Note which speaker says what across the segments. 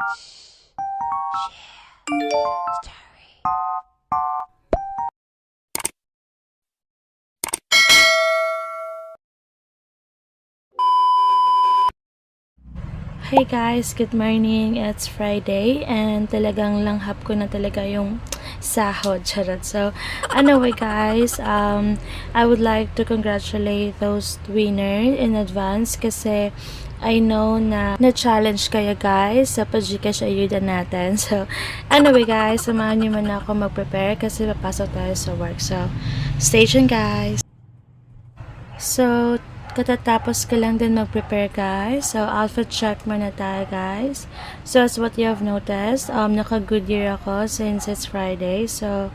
Speaker 1: Hey guys, good morning. It's Friday and talagang langhap ko na talaga yung sahod. Charot. So, anyway guys, I would like to congratulate those winner in advance kasi I know na na-challenge kayo guys sa pag-Gcash ayuda natin. So, anyway guys, samahan niyo muna ako mag-prepare kasi papasok tayo sa work. So, stay tuned guys. So, katatapos ko lang din mag-prepare guys. So, outfit check muna tayo guys. So, as what you have noticed, naka-Goodyear ako since it's Friday. So,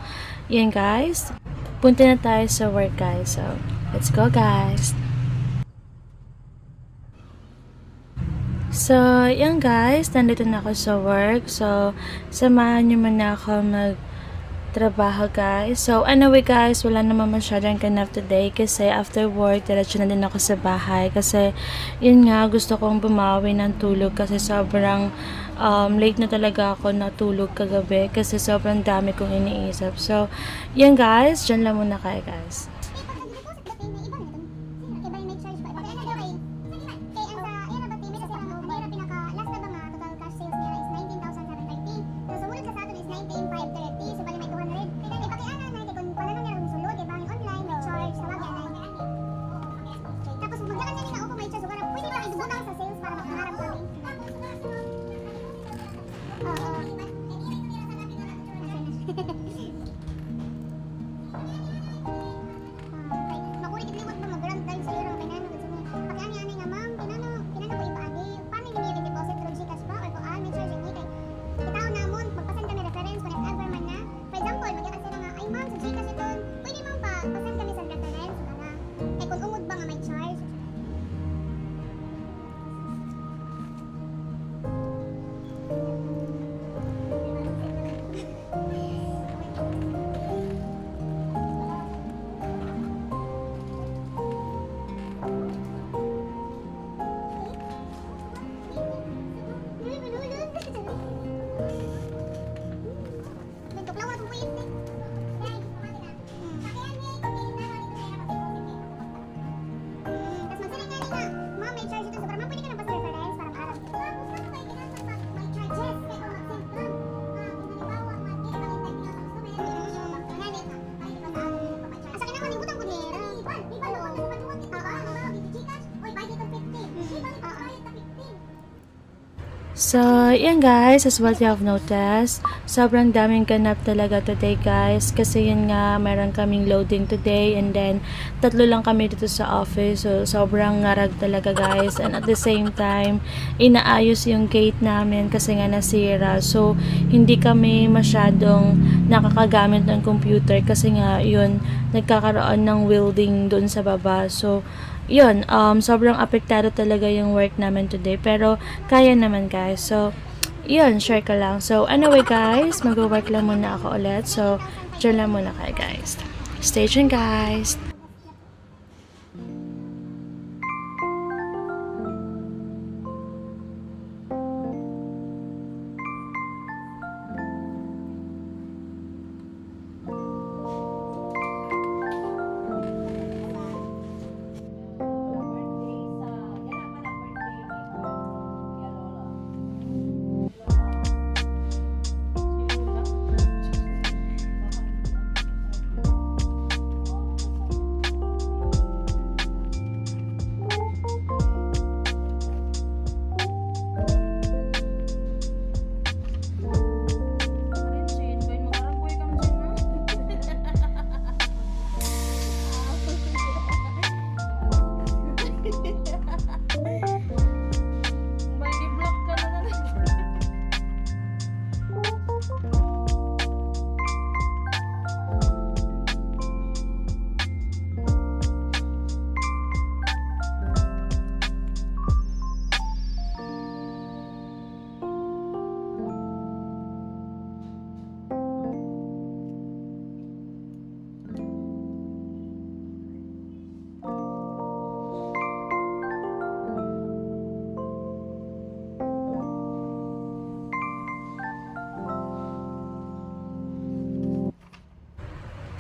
Speaker 1: yan guys. Punta na tayo sa work guys. So, let's go guys. So, yan guys. Nandito na ako sa work. So, samahan niyo muna ako trabaho guys. So anyway guys, wala naman masyadong ganap today kasi after work, diretso na din ako sa bahay kasi yun nga, gusto kong bumawi ng tulog kasi sobrang late na talaga ako natulog kagabi kasi sobrang dami kong iniisip. So yun guys, dyan lang muna kayo guys. So, yan guys, as what you have noticed, sobrang daming ganap talaga today guys, kasi yun nga, meron kaming loading today and then tatlo lang kami dito sa office, so sobrang ngarag talaga guys, and at the same time, inaayos yung gate namin kasi nga nasira, so hindi kami masyadong nakakagamit ng computer kasi nga yun, nagkakaroon ng welding dun sa baba, so yun, sobrang apektado talaga yung work namin today. Pero, kaya naman guys. So, yun, share ko lang. So, anyway guys, mag-work lang muna ako ulit. So, dyan lang muna kayo guys. Stay tuned guys.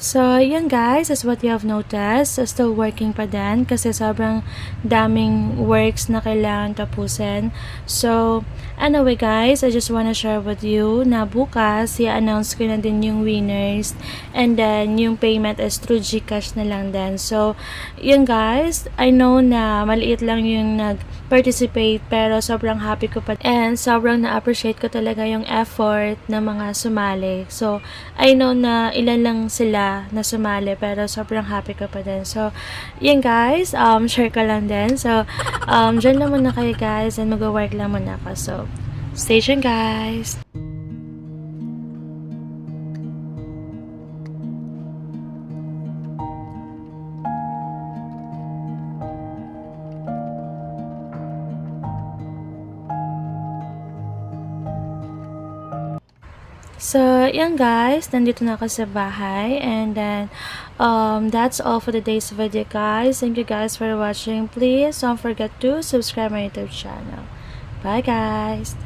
Speaker 1: So, yun guys, as what you have noticed, still working pa din kasi sobrang daming works na kailangan tapusin. So, anyway guys, I just wanna share with you na bukas, i-announce ko na din yung winners and then yung payment is through GCash na lang din. So, yun guys, I know na maliit lang yung nag-participate pero sobrang happy ko pa and sobrang na-appreciate ko talaga yung effort ng mga sumali. So, I know na ilan lang sila na sumali pero sobrang happy ko pa din. So, yun guys, share ko lang din. So, dyan lang muna kayo guys and mag-work lang muna ako. So, stay tuned guys! So, yan guys, nandito na ako sa bahay and then, that's all for today's video guys. Thank you guys for watching. Please don't forget to subscribe my YouTube channel. Bye guys!